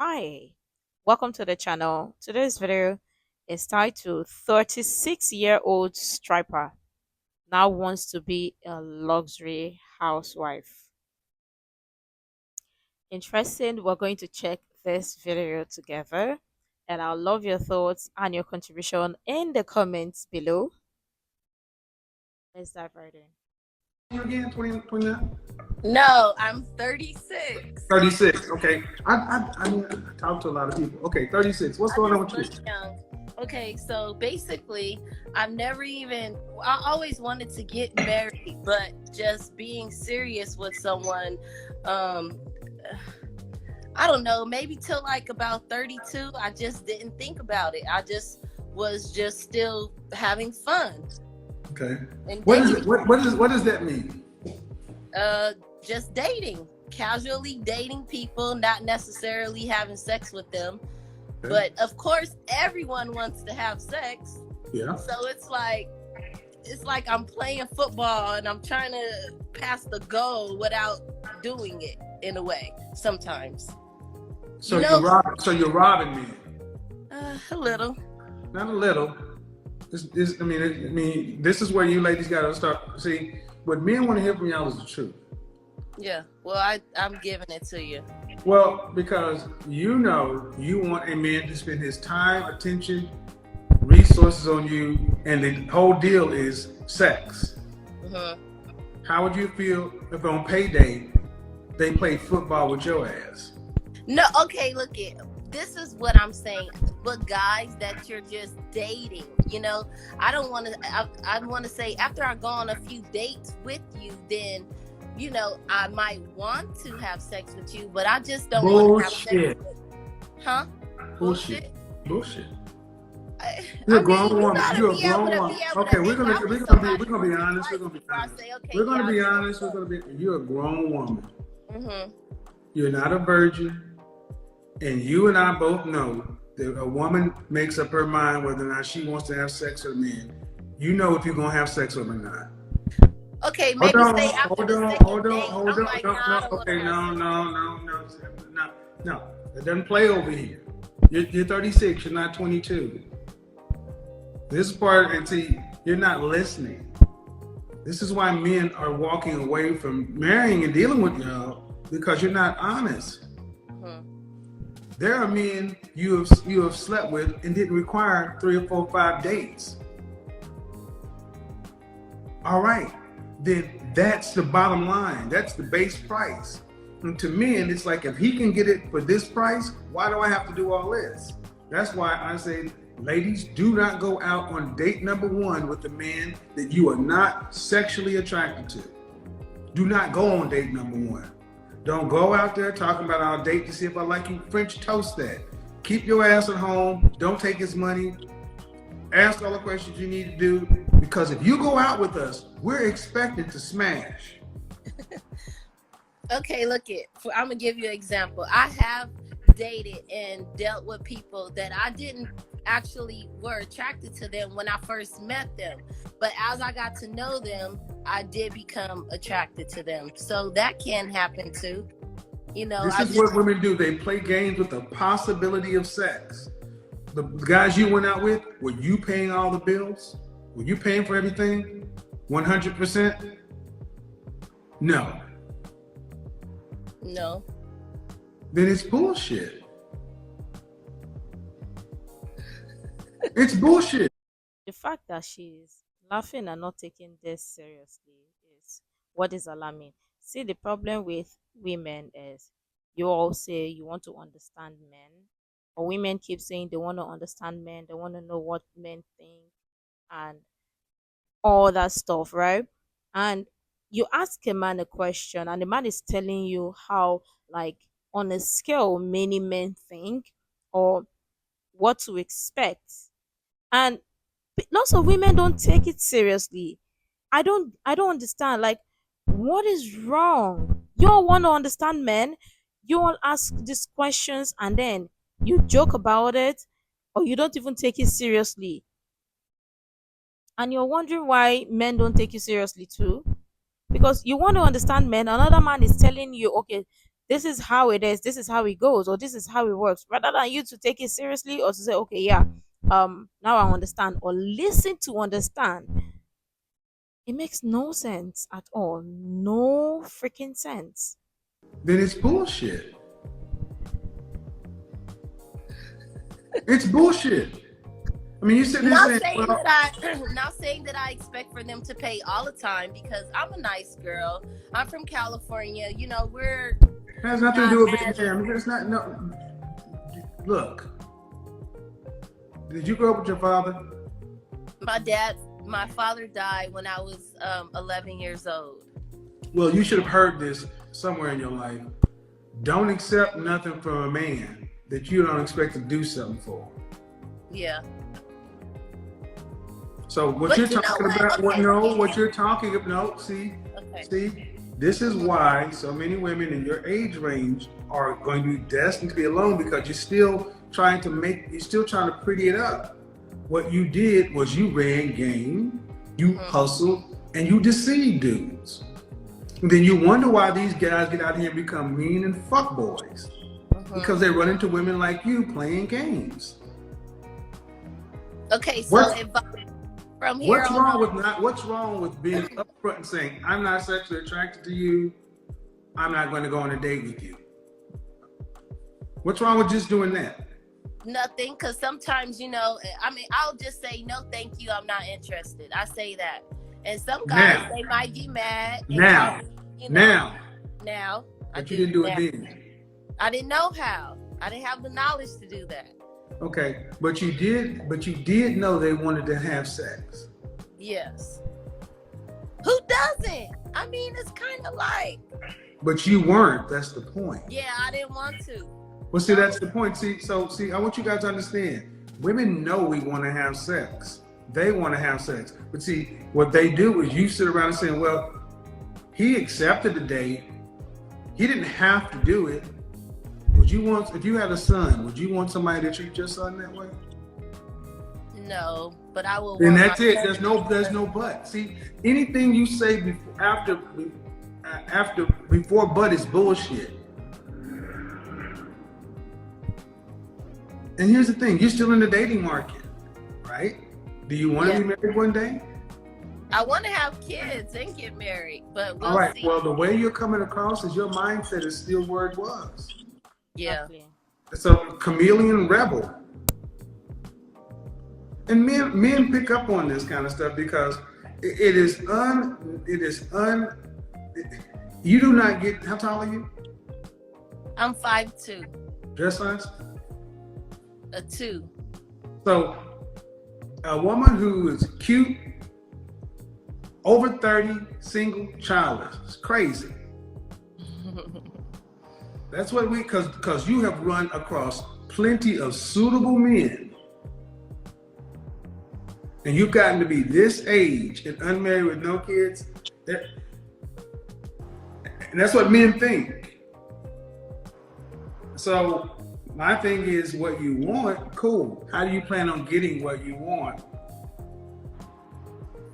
Hi, welcome to the channel. Today's video is titled 36-year-old stripper now wants to be a luxury housewife. Interesting, we're going to check this video together and I'll love your thoughts and your contribution in the comments below. Let's dive right in. Again, 20, 29? No, I'm 36. 36. Okay. I talk to a lot of people. Okay, 36. What's I going on just with look you? young. Okay, so basically, I always wanted to get married, but just being serious with someone, um, I don't know, maybe till like about 32, I just didn't think about it. I just was just still having fun Okay. and What is dating. it? What does that mean? uh just dating, casually dating people, not necessarily having sex with them. Okay. But of course everyone wants to have sex, Yeah. so it's like I'm playing football and I'm trying to pass the goal without doing it in a way sometimes. So You know, you're robbing me. a little. Not a little. This is where you ladies gotta start. See, what men want to hear from y'all is the truth. Yeah, well, I'm giving it to you. Well, because you know you want a man to spend his time, attention, resources on you, and the whole deal is sex. Hmm. How would you feel if on payday they play football with your ass? No, okay, look it. This is what I'm saying. But guys that you're just dating, I don't want to. I want to say after I go on a few dates with you, then I might want to have sex with you, but I just don't want to have sex Bullshit. with. Huh? Bullshit. Bullshit. I, You're I a mean, grown you woman. gotta You're a be able grown to woman. be able Okay, to we're hang gonna out we're with gonna be somebody we're gonna be once or honest. We're twice gonna be before I honest. say, okay, We're yeah, gonna I'll be give it honest. We're a gonna be. You're a grown woman. go. Hmm. You're not a virgin, and you and I both know that a woman makes up her mind whether or not she wants to have sex with a man. You know if you're gonna have sex with him or not. Okay, Hold maybe on, say after hold the on, second hold on, date, hold I'm on. like, No, nah, no, I don't want to okay, have no, sex no, with no, no, no, no. It doesn't play over here. You're 36. You're not 22. This part, and see, you're not listening. This is why men are walking away from marrying and dealing with y'all because you're not honest. you. Hmm. There are men you have slept with and didn't require 3 or 4, 5 dates. All right, then that's the bottom line. That's the base price. And to men, it's like if he can get it for this price, why do I have to do all this? That's why I say, ladies, do not go out on date number one with a man that you are not sexually attracted to. Do not go on date number one. Don't go out there talking about our date to see if I like you. French toast that. Keep your ass at home. Don't take his money. Ask all the questions you need to do. Because if you go out with us, we're expected to smash. Okay, look it. I'm gonna give you an example. I have dated and dealt with people that I didn't actually were attracted to them when I first met them, but as I got to know them, I did become attracted to them. So that can happen too. This I is just what women do. They play games with the possibility of sex. The guys you went out with, were you paying all the bills? Were you paying for everything? 100%? No. no. Then it's bullshit. It's bullshit. The fact that she's laughing and not taking this seriously is what is alarming. See, the problem with women is you all say you want to understand men, or women keep saying they want to understand men, they want to know what men think, and all that stuff, right? And you ask a man a question, and the man is telling you how, like, on a scale, many men think, or what to expect. And lots of women don't take it seriously. I don't understand, like, what is wrong? You all want to understand men, you all ask these questions and then you joke about it, or you don't even take it seriously, and you're wondering why men don't take you seriously too, because you want to understand men. Another man is telling you, okay, this is how it is, this is how it goes, or this is how it works, rather than you to take it seriously or to say, okay, yeah, now I understand, or listen to understand. It makes no sense at all. No freaking sense. Then it's bullshit. It's bullshit. I mean, you sitting there Not saying, saying well, that I, not saying that I expect for them to pay all the time, because I'm a nice girl. I'm from California. You know, we're it has nothing to do with being as, family. It's not, no. Look, did you grow up with your father? my father died when I was 11 years old. Well, you should have heard this somewhere in your life. Don't accept nothing from a man that you don't expect to do something for. Yeah. So what But you're you know talking what? about, Okay. what you're talking about, no, see, this is why so many women in your age range are going to be destined to be alone, because you're still trying to pretty it up. What you did was you ran game, you hustled, and you deceived dudes. And then you wonder why these guys get out here and become mean and fuck boys. Because they run into women like you playing games. Okay, so if from here What's wrong with being upfront and saying, I'm not sexually attracted to you, I'm not going to go on a date with you? What's wrong with just doing that? Nothing, because sometimes, you know, I mean, I'll just say, no, thank you, I'm not interested. I say that. And some guys, they might be mad. Now. But you didn't do it then. I didn't know how. I didn't have the knowledge to do that. Okay, but you did know they wanted to have sex. Yes. Who doesn't? I mean, it's kind of like. But you weren't. That's the point. Yeah, I didn't want to. Well, see, that's the point. See, I want you guys to understand. Women know we want to have sex. They want to have sex. But see, what they do is you sit around and say, well, he accepted the date. He didn't have to do it. If you had a son, would you want somebody to treat your son that way? No, but I will. And that's it. There's no but. See, anything you say before but is bullshit. And here's the thing: you're still in the dating market, right? Do you want to be married one day? I want to have kids and get married, but we'll all right. see. Well, the way you're coming across is your mindset is still where it was. Yeah. So chameleon rebel. And men pick up on this kind of stuff because you do not get, how tall are you? I'm 5'2". Dress size? A 2. So a woman who is cute, over 30, single, childless, it's crazy. That's what because you have run across plenty of suitable men. And you've gotten to be this age and unmarried with no kids. And that's what men think. So my thing is, what you want, cool. How do you plan on getting what you want?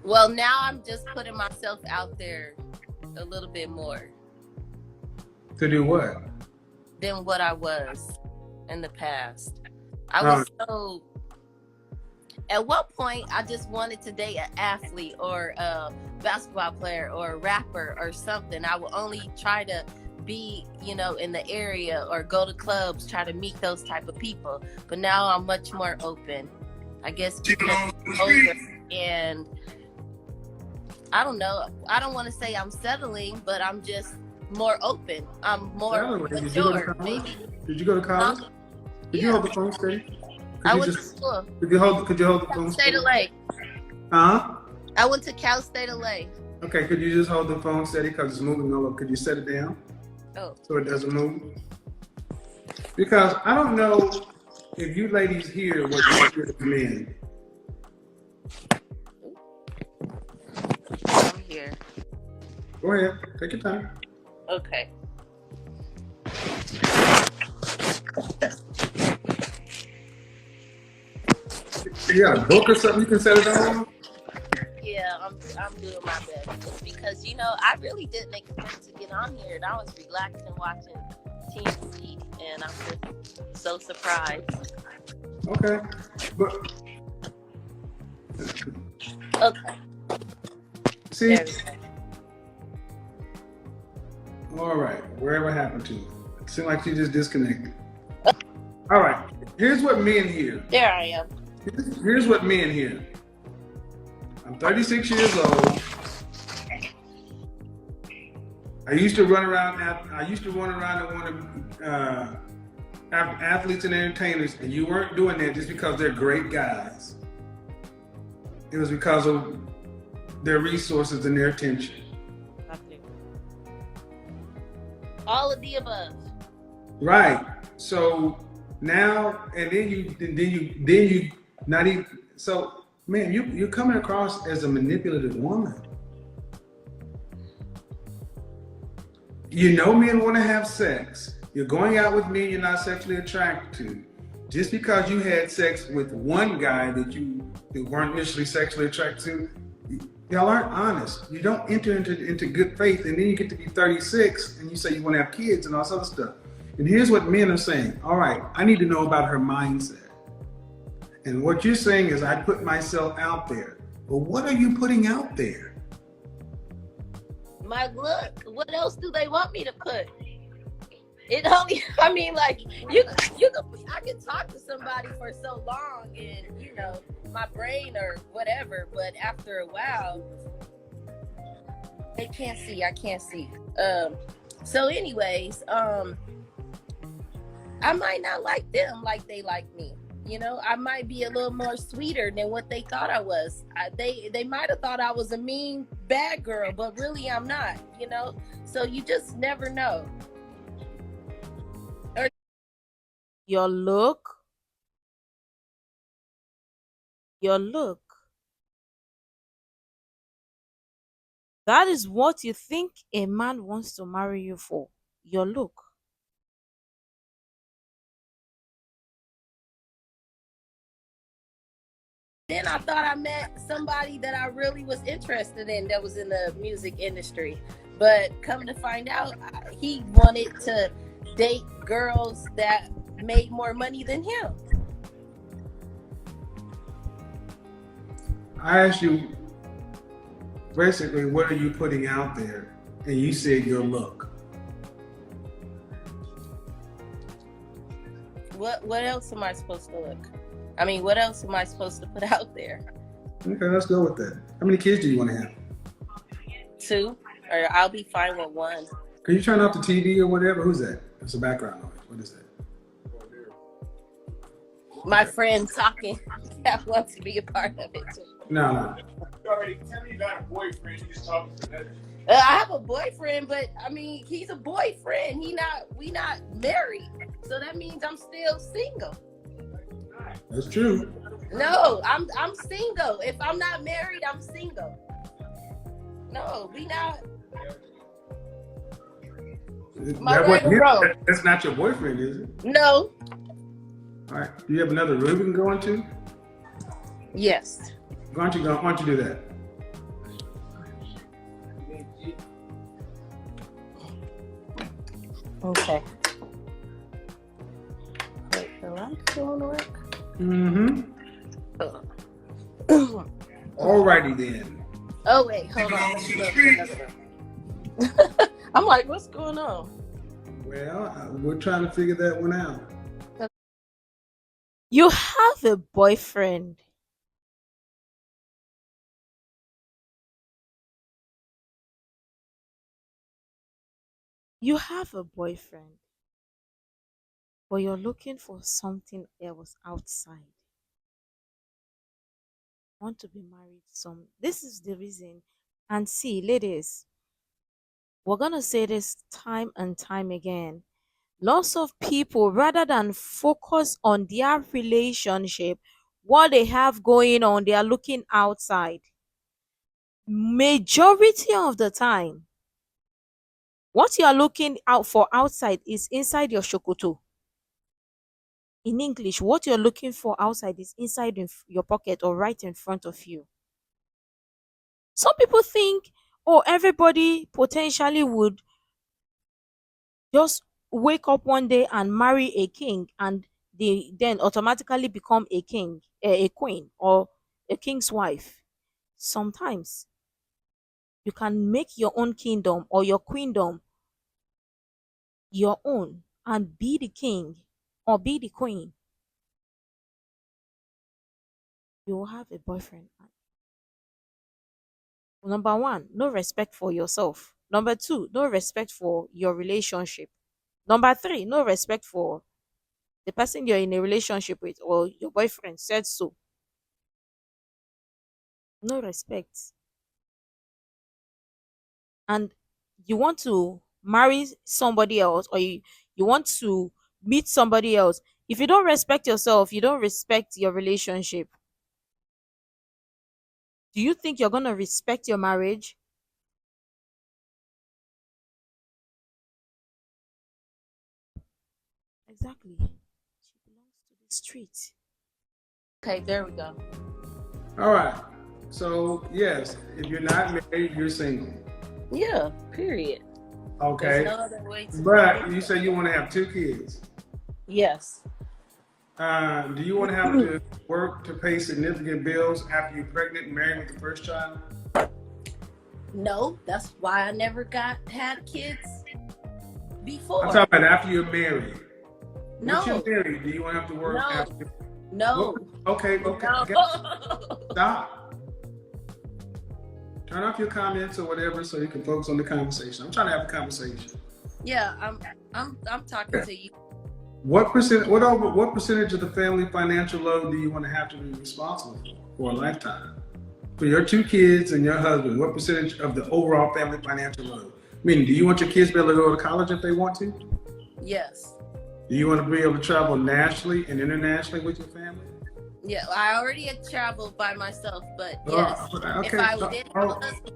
Well, now I'm just putting myself out there a little bit more. To do what? Than what I was in the past. I was so. At one point, I just wanted to date an athlete or a basketball player or a rapper or something. I would only try to be, you know, in the area or go to clubs, try to meet those type of people. But now I'm much more open. I guess because I'm older, and I don't know. I don't want to say I'm settling, but I'm just more open. I'm more mature. Did you go to college? Did you hold the phone steady? I went to school. Could you hold the phone Cal steady? State LA. Huh? I went to Cal State LA. Okay, could you just hold the phone steady because it's moving all over? Could you set it down? Oh. So it doesn't move? Because I don't know if you ladies hear what you hear from men. I'm here. Go ahead, take your time. Okay. You got a book or something you can set it on? Yeah, I'm doing my best because, you know, I really didn't expect to get on here, and I was relaxing watching TMZ, and I'm just so surprised. Okay, but Okay, see, there we go. all right, wherever happened to it? It seemed like she just disconnected. All right, here's what men hear. There I am. Here's what men hear. I'm 36 years old. I used to run around. I used to run around and want to athletes and entertainers, and you weren't doing that just because they're great guys. It was because of their resources and their attention. Exactly. All of the above. Right. So now, and then you not even. So man, you're coming across as a manipulative woman. You know men want to have sex. You're going out with men you're not sexually attracted to. Just because you had sex with one guy that you weren't initially sexually attracted to, y'all aren't honest. You don't enter into good faith, and then you get to be 36 and you say you want to have kids and all this other stuff. And here's what men are saying. All right, I need to know about her mindset. And what you're saying is I put myself out there. But what are you putting out there? My look. What else do they want me to put? It only. I mean, like I can talk to somebody for so long, and my brain or whatever. But after a while, they can't see. I can't see. So, anyways, I might not like them like they like me. I might be a little more sweeter than what they thought I was. They might have thought I was a mean bad girl, but really I'm not. So you just never know. Your look, your look. That is what you think a man wants to marry you for. Your look. Then I thought I met somebody that I really was interested in that was in the music industry. But come to find out, he wanted to date girls that made more money than him. I asked you basically, what are you putting out there? And you said your look. What else am I supposed to look? I mean, what else am I supposed to put out there? Okay, let's go with that. How many kids do you want to have? 2, or I'll be fine with 1. Can you turn off the TV or whatever? Who's that? That's a background noise. What is that? My friend talking that wants to be a part of it too. No. You already tell me you got a boyfriend. You just talking to that. I have a boyfriend, but I mean, he's a boyfriend. We not married, so that means I'm still single. That's true. No, I'm single. If I'm not married, I'm single. No, we not. That's not your boyfriend, is it? No. All right. Do you have another room we can go into? Yes. Why don't you do that? Okay. Wait, the lights don't work. Mm-hmm. Alrighty then. Oh wait, hold on. I'm like, what's going on? Well, we're trying to figure that one out. You have a boyfriend. You have a boyfriend, but you're looking for something else outside. Want to be married some. This is the reason. And see, ladies, we're gonna say this time and time again. Lots of people, rather than focus on their relationship, what they have going on, they are looking outside. Majority of the time, what you are looking out for outside is inside your shokoto. In English, what you're looking for outside is inside your pocket or right in front of you. Some people think, oh, everybody potentially would just wake up one day and marry a king and they then automatically become a king, a queen, or a king's wife. Sometimes you can make your own kingdom or your queendom your own and be the king or be the queen. You will have a boyfriend. Number one, no respect for yourself. Number two, no respect for your relationship. Number three, no respect for the person you're in a relationship with or your boyfriend said so. No respect. And you want to marry somebody else or you want to meet somebody else. If you don't respect yourself, you don't respect your relationship. Do you think you're going to respect your marriage? Exactly. She belongs to the street. Okay, there we go. All right. So yes, if you're not married, you're single. Yeah, period. Okay. There's no other way to But you say you want to have 2 kids. Yes. Do you want to have to work to pay significant bills after you're pregnant and married with the first child? No, that's why I never had kids before. I'm talking about after you're married. No. Once you're married, do you want to have to work No. after? No. Okay. No. Stop. Turn off your comments or whatever so you can focus on the conversation. I'm trying to have a conversation. Yeah, I'm talking to you. What percentage of the family financial load do you want to have to be responsible for a lifetime? For your 2 kids and your husband, what percentage of the overall family financial load? Meaning, do you want your kids to be able to go to college if they want to? Yes. Do you want to be able to travel nationally and internationally with your family? Yeah, I already had traveled by myself, but yes, Okay. if I did have a husband,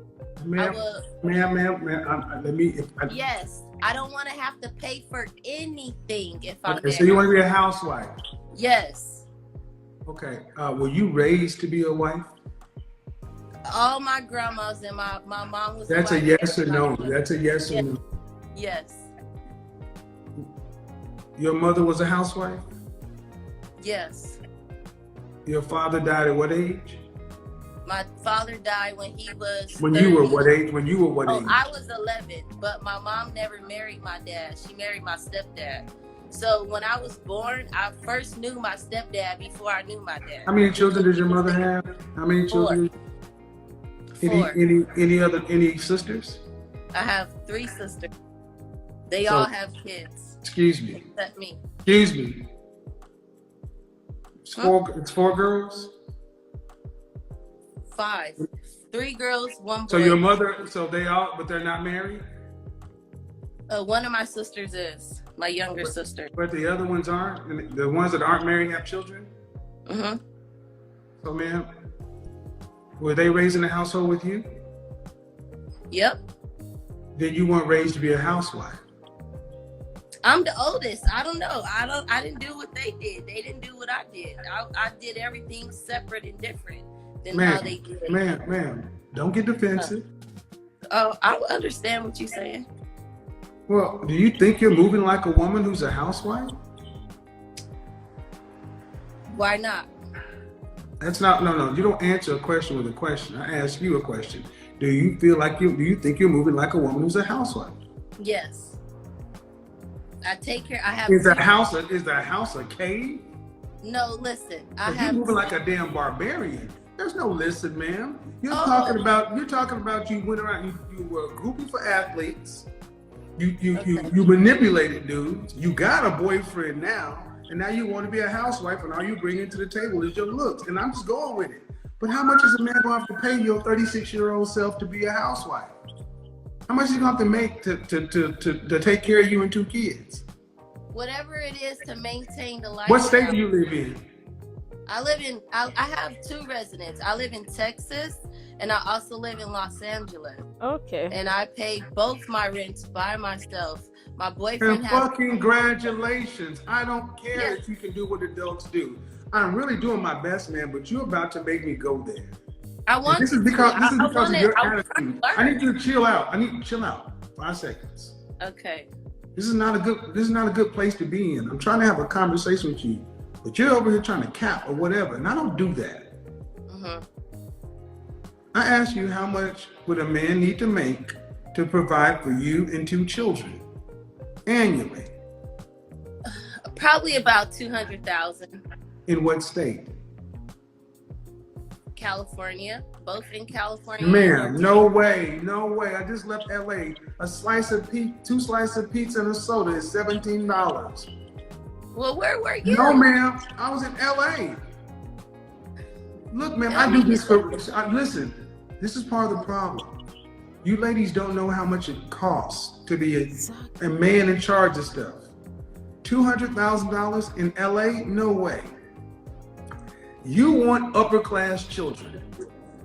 I would. Yes, I don't want to have to pay for anything if I'm Okay, so you want to be a housewife? Yes. Okay. Were you raised to be a wife? All my grandmas and my mom was. That's a yes or no. That's a yes or no. Yes. Your mother was a housewife? Yes. Your father died at what age? My father died when he was. When 30. you were what age? When you were what age? I was 11, but my mom never married my dad. She married my stepdad. So when I was born, I first knew my stepdad before I knew my dad. How many children does your mother have? How many children? 4. Any sisters? I have 3 sisters. They all have kids. Excuse me. Except me. Excuse me. It's 4 girls? 5. 3 girls, 1 boy. So your mother, but they're not married? One of my sisters is my younger sister. But the other ones aren't? And the ones that aren't married have children? Mm-hmm. So ma'am, were they raised in a household with you? Yep. Then you weren't raised to be a housewife. I'm the oldest. I don't know. I didn't do what they did. They didn't do what I did. I did everything separate and different than how they did. Ma'am, don't get defensive. Oh, I understand what you're saying. Well, do you think you're moving like a woman who's a housewife? Why not? That's not, no, you don't answer a question with a question. I ask you a question. Do you think you're moving like a woman who's a housewife? Yes. I take care. I have. Is the house a cave? No, listen. You're moving like a damn barbarian. There's no listen, ma'am. You're talking about you went around. You were a groupie for athletes. You manipulated dudes. You got a boyfriend now, and now you want to be a housewife, and all you bring to the table is your looks. And I'm just going with it. But how much is a man going to have to pay your 36-year-old self to be a housewife? How much is he going to have to make to take care of you and 2 kids? Whatever it is to maintain the life. What state do you live in? I have 2 residents. I live in Texas, and I also live in Los Angeles. Okay. And I pay both my rents by myself. My boyfriend And has. fucking congratulations. I don't care if you can do what adults do. I'm really doing my best, man, but you're about to make me go there. I want This is because of your I attitude. I need you to chill out. I need you to chill out. 5 seconds. Okay. This is not a good place to be in. I'm trying to have a conversation with you, but you're over here trying to cap or whatever, and I don't do that. Mm-hmm. I ask you, how much would a man need to make to provide for you and 2 children annually? Probably about 200,000. In what state? California, both in California. Ma'am, no way. I just left LA. A slice of pizza, 2 slices of pizza and a soda is $17. Well, where were you? No, ma'am, I was in LA. Look, ma'am, I do this for. Listen, this is part of the problem. You ladies don't know how much it costs to be a man in charge of stuff. $200,000 in LA? No way. You want upper class children.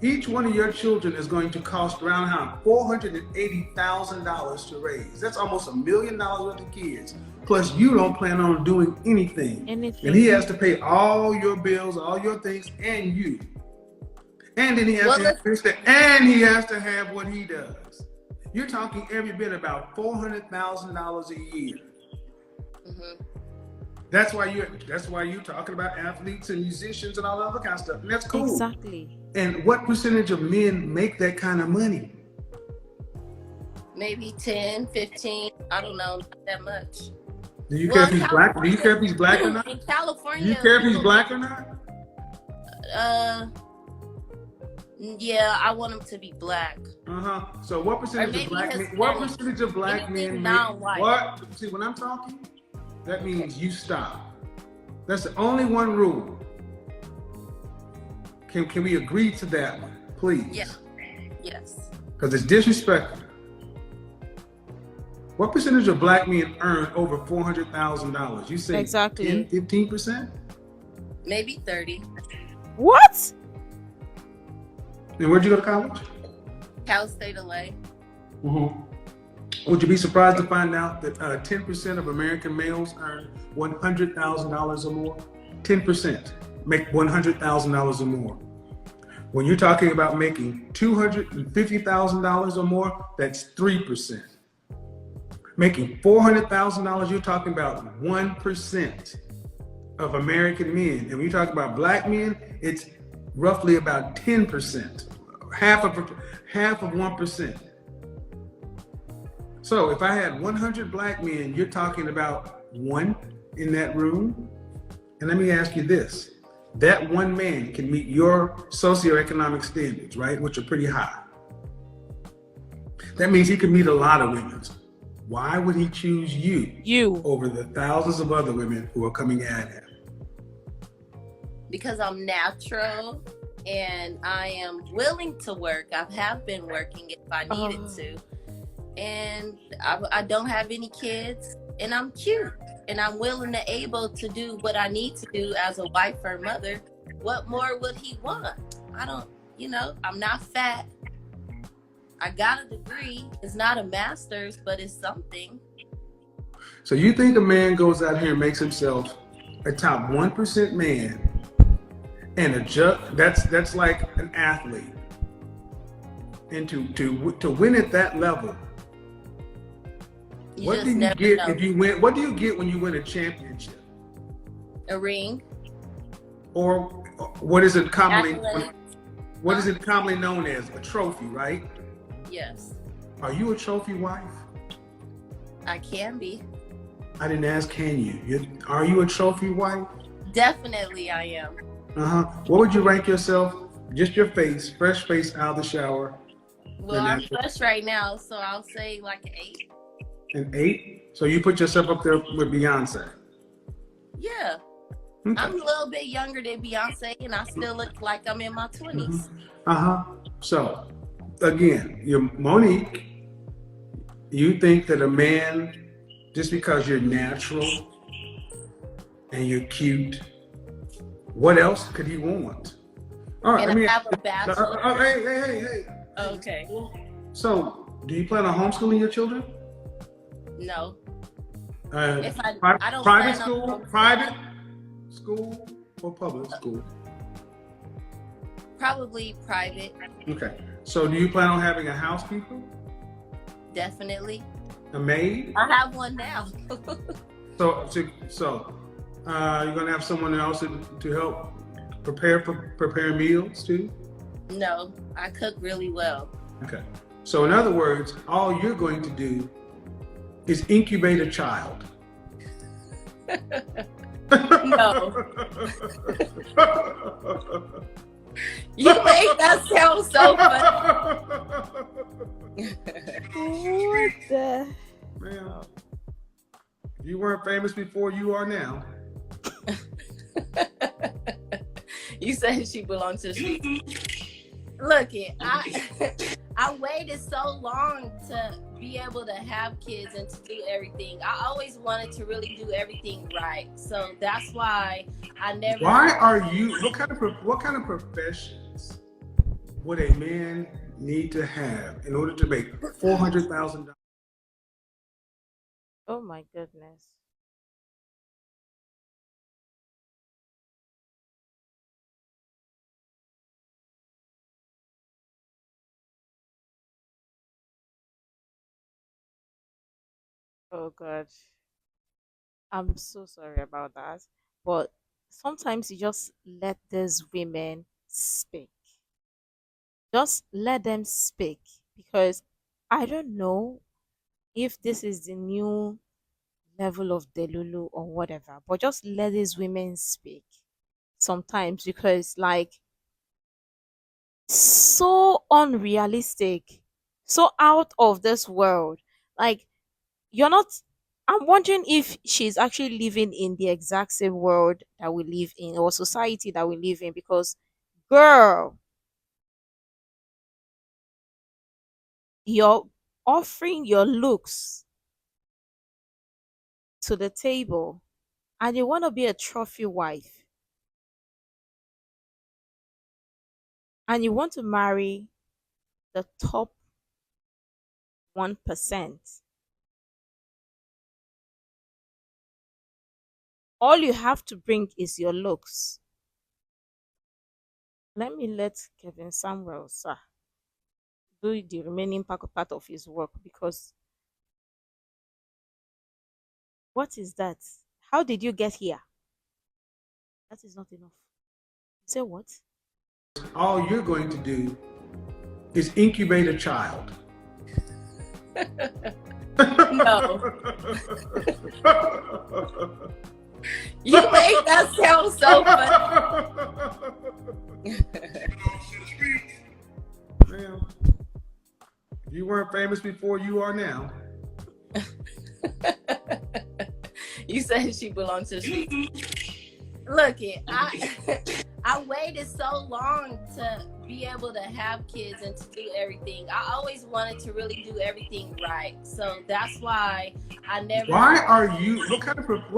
Each one of your children is going to cost around $480,000 to raise. That's almost $1 million worth of kids. Plus, you don't plan on doing anything. And he has to pay all your bills, all your things, and you. And then he has to have what he does. You're talking every bit about $400,000 a year. Mm-hmm. That's why you're talking about athletes and musicians and all that other kind of stuff. And that's cool. Exactly. And what percentage of men make that kind of money? Maybe 10, 15. I don't know, not that much. Do you care if he's black? Do you care if he's black or not? In California. Do you care if he's black or not? Yeah, I want him to be black. So what percentage of black men? What percentage of black men make? What? See, when I'm talking, that means you stop. That's the only one rule. Can we agree to that one, please? Yeah. Yes. Because it's disrespectful. What percentage of black men earn over $400,000? You say exactly 10, 15%? Maybe 30. What? And where'd you go to college? Cal State LA. Would you be surprised to find out that 10% of American males earn $100,000 or more? 10% make $100,000 or more. When you're talking about making $250,000 or more, that's 3%. Making $400,000, you're talking about 1% of American men. And when you talk about black men, it's roughly about 10%, half of 1%. So if I had 100 black men, you're talking about 1 in that room. And let me ask you this. That 1 man can meet your socioeconomic standards, right? Which are pretty high. That means he can meet a lot of women. Why would he choose you over the thousands of other women who are coming at him? Because I'm natural and I am willing to work. I have been working if I needed to. And I don't have any kids, and I'm cute, and I'm willing and able to do what I need to do as a wife or mother. What more would he want? I don't, I'm not fat. I got a degree. It's not a master's, but it's something. So you think a man goes out here and makes himself a top 1% man, and that's like an athlete, and to win at that level? What do you get if you win? What do you get when you win a championship? A ring. Or what is it commonly? What is it commonly known as? A trophy, right? Yes. Are you a trophy wife? I can be. I didn't ask, can you? Are you a trophy wife? Definitely, I am. What would you rank yourself? Just your face, fresh face out of the shower. Well, I'm fresh right now, so I'll say like an 8. An 8? So you put yourself up there with Beyonce? Yeah. Okay. I'm a little bit younger than Beyonce, and I still look like I'm in my 20s. So, again, you're Monique. You think that a man, just because you're natural and you're cute, what else could he want? All right, and I have a bachelor. Hey. Okay. So, do you plan on homeschooling your children? No. If I don't private school or public school? Probably private. Okay. So do you plan on having a housekeeper? Definitely. A maid? I have one now. So, you're gonna have someone else to help prepare meals too? No, I cook really well. Okay. So in other words, all you're going to do is incubate a child. No. You make that sound so funny. What the? Man, you weren't famous before, you are now. You said she belonged to the Look it, I waited so long to be able to have kids and to do everything. I always wanted to really do everything right. So that's why I never Why are you what kind of professions would a man need to have in order to make $400,000? Oh my goodness. Oh God. I'm so sorry about that. But sometimes you just let these women speak. Just let them speak because I don't know if this is the new level of Delulu or whatever, but just let these women speak sometimes because, like, so unrealistic, so out of this world. Like, you're not. I'm wondering if she's actually living in the exact same world that we live in or society that we live in because, girl, you're offering your looks to the table and you want to be a trophy wife and you want to marry the top 1%. All you have to bring is your looks. Let me let Kevin Samuel, sir, do the remaining part of his work because what is that? How did you get here? That is not enough. Say what? All you're going to do is incubate a child. No. You make that sound so funny. Man, you weren't famous before, you are now. You said she belonged to the Look it, I waited so long to be able to have kids and to do everything. I always wanted to really do everything right. So that's why I never Why are you what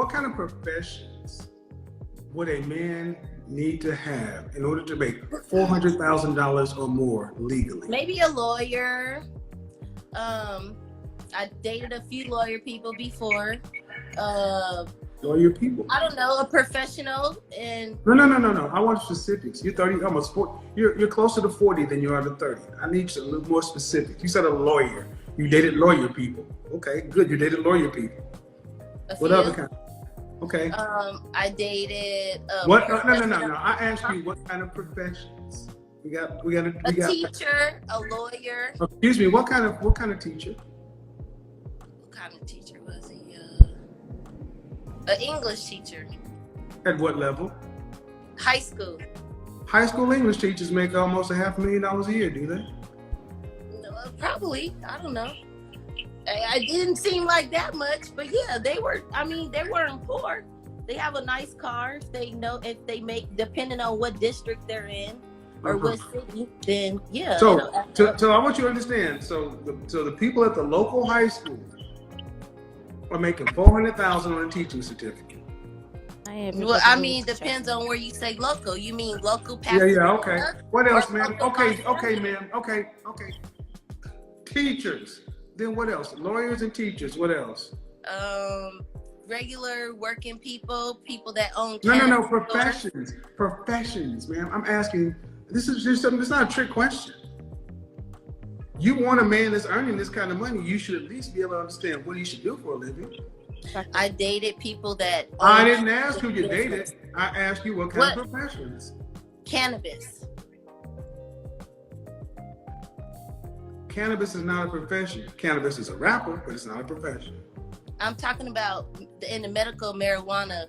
kind of professions would a man need to have in order to make $400,000 or more legally? maybe a lawyer. I dated a few lawyer people before. Lawyer people. I don't know, a professional and No. I want specifics. You're 30, almost 40. You're closer to 40 than you are to 30. I need you a little more specific. You said a lawyer. You dated lawyer people. Okay, good. You dated lawyer people. What other kind? Okay. I dated What? No. I asked you what kind of professions. We got. a teacher, a lawyer. Excuse me. What kind of teacher? What kind of teacher was he? An English teacher. At what level? High school. High school English teachers make almost $500,000 a year, do they? No, probably. I don't know. I didn't seem like that much, but yeah, they were. I mean, they weren't poor. They have a nice car. If they make, depending on what district they're in or what city, then yeah. So I want you to understand. So the people at the local high school are making $400,000 on a teaching certificate. Well, I mean, depends on where you say local. You mean local? Yeah. Okay. What else, ma'am? Okay, ma'am. Okay. Teachers. Then what else? Lawyers and teachers. What else? Regular working people that own. No. Professions, ma'am. I'm asking. This is just something. It's not a trick question. You want a man that's earning this kind of money, you should at least be able to understand what he should do for a living. Exactly. I dated people that I own didn't ask who you business. dated. I asked you what kind What? of professions. Cannabis. Cannabis is not a profession. Cannabis is a rapper, but it's not a profession. I'm talking about in the medical marijuana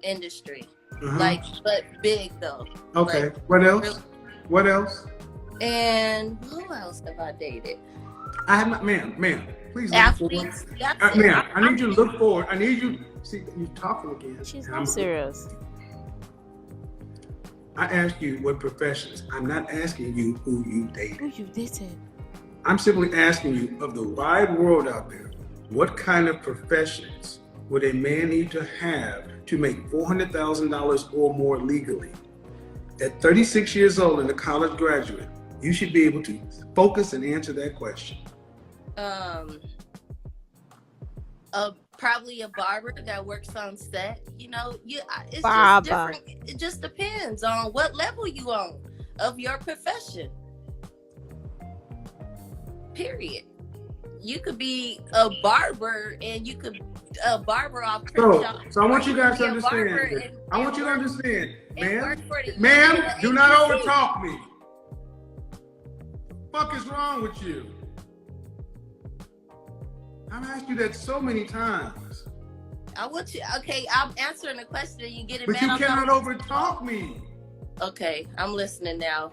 industry. Uh-huh. Like, but big though. Okay. Like, What else? really. What else? And who else have I dated? I have not, ma'am, please look Athletes. forward. That's it. Ma'am, I need you to look forward. I need you. See, you're talking again. She's and not serious. I asked you what professions. I'm not asking you who you Who dated. you dated? I'm simply asking you of the wide world out there, what kind of professions would a man need to have to make $400,000 or more legally? At 36 years old and a college graduate, you should be able to focus and answer that question. Probably a barber that works on set. You know, it's Barber. just different. It just depends on what level you on of your profession. Period. You could be a barber and you could a barber off Crenshaw. So I want you guys to Be a barber understand. and- I want you to and understand, and ma'am. work for the Ma'am, union do not agency. overtalk me. Fuck is wrong with you? I've asked you that so many times, I want you. Okay, I'm answering the question and you get it. but you man, cannot overtalk me, Okay, I'm listening now.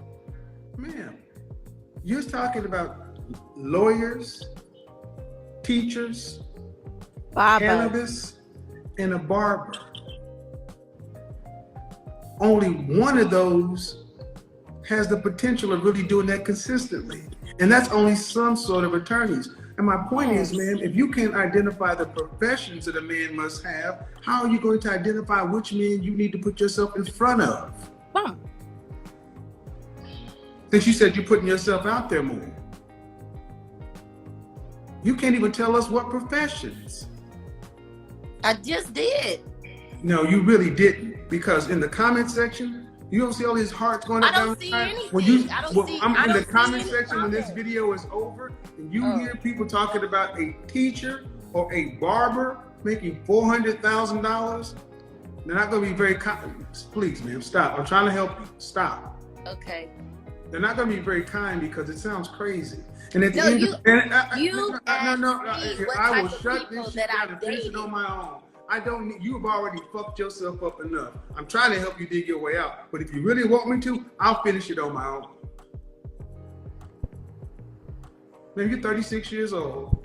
ma'am. You're talking about lawyers, teachers, Barber. cannabis, and a barber. Only one of those has the potential of really doing that consistently. And that's only some sort of attorneys. And my point is, man, if you can't identify the professions that a man must have, how are you going to identify which man you need to put yourself in front of? Bam. Since you said you're putting yourself out there more. You can't even tell us what professions. I just did. No, you really didn't. Because in the comment section, you don't see all these hearts going up I don't down the see side? anything. When you, I don't when see- I'm I in the don't see comment any section when this comments. video is over, and you Oh. hear people talking about a teacher or a barber making $400,000, they're not going to be very kind. Please, ma'am, stop. I'm trying to help you. Stop. Okay. They're not going to be very kind because it sounds crazy. And at the No, end, you- you I will asked me what shut type of this people shit that down I and finish it dated. on my own. I don't need, you've already fucked yourself up enough. I'm trying to help you dig your way out. But if you really want me to, I'll finish it on my own. Man, you're 36 years old.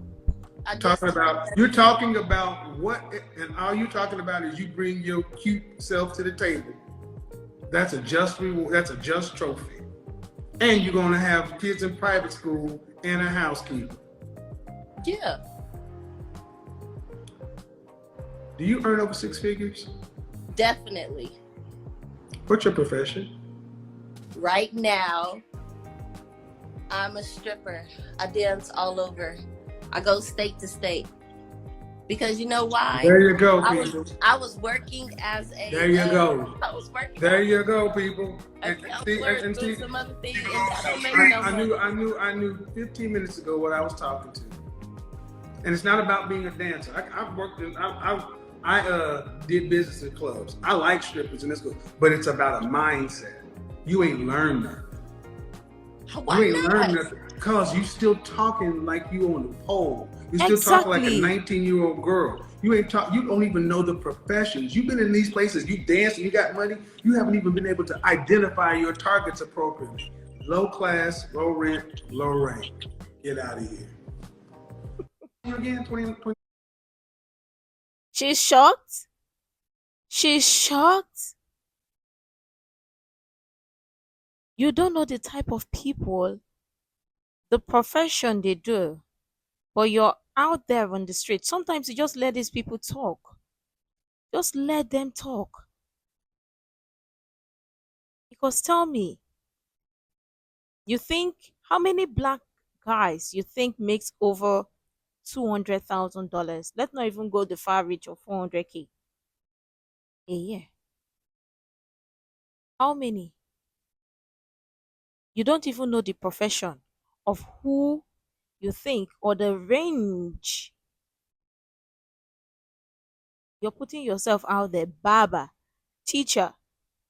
You're talking about what, and all you're talking about is you bring your cute self to the table. That's a just reward. That's a just trophy. And you're gonna have kids in private school and a housekeeper. Yeah. Do you earn over 6 figures? Definitely. What's your profession? Right now, I'm a stripper. I dance all over. I go state to state. Because you know why? There you go, I people. was working as a. There you go. I was working. There you go, people. A And counselor and doing some other things, and that don't make I knew 15 minutes ago what I was talking to. And it's not about being a dancer. I've worked in, I did business in clubs. I like strippers and it's good, but it's about a mindset. You ain't learned nothing. Why You ain't not? learned nothing because you still talking like you on the pole. You still talking like a Exactly. 19-year-old girl. You ain't talk. You don't even know the professions. You've been in these places. You dance and you got money. You haven't even been able to identify your targets appropriately. Low class, low rent, low rank. Get out of here. You again, 20. She's shocked. She's shocked. You don't know the type of people, the profession they do, but you're out there on the street. Sometimes you just let these people talk. Just let them talk. Because tell me, you think how many black guys you think makes over $200,000? Let's not even go the far reach of 400K a year. How many? You don't even know the profession. of who you think, or the range you're putting yourself out there. Barber, teacher.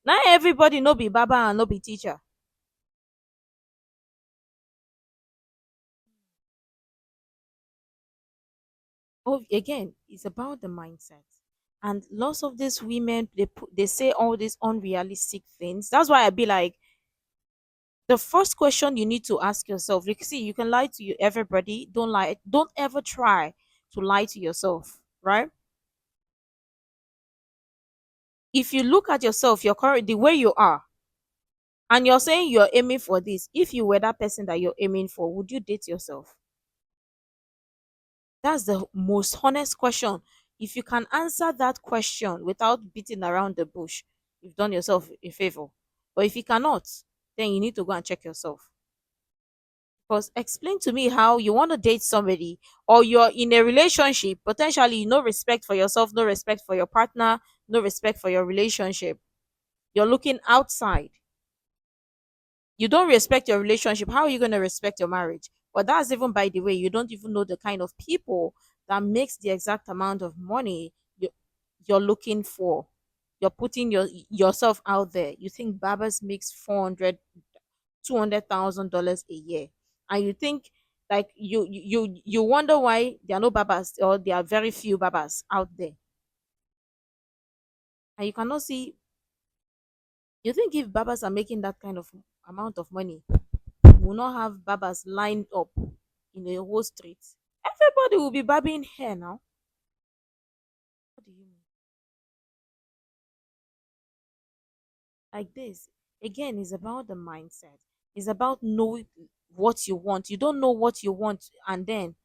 Not everybody no be barber and no be teacher. Oh, again, it's about the mindset. And lots of these women, they say all these unrealistic things. That's why I be like, the first question you need to ask yourself, like, see, you can lie to everybody. Don't lie. Don't ever try to lie to yourself, right? If you look at yourself, your current, the way you are, and you're saying you're aiming for this, if you were that person that you're aiming for, would you date yourself? That's the most honest question. If you can answer that question without beating around the bush, you've done yourself a favor. But if you cannot, then you need to go and check yourself. Because explain to me how you want to date somebody, or you're in a relationship, potentially no respect for yourself, no respect for your partner, no respect for your relationship. You're looking outside. You don't respect your relationship. How are you going to respect your marriage? But that's even, by the way, you don't even know the kind of people that makes the exact amount of money you're looking for. You're putting yourself out there. You think barbers makes 400, $200,000 a year, and you think, like, you wonder why there are no barbers, or there are very few barbers out there, and you cannot see. You think if barbers are making that kind of amount of money, we will not have barbers lined up in a whole street? Everybody will be barbing hair now. What do you mean? Like this, again, is about the mindset. It's about knowing what you want. You don't know what you want, and then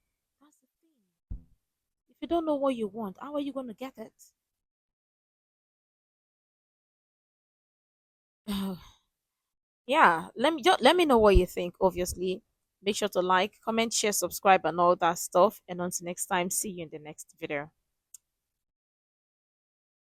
that's the thing. If you don't know what you want, how are you going to get it? Yeah, let me know what you think. Obviously, make sure to like, comment, share, subscribe, and all that stuff. And until next time, see you in the next video.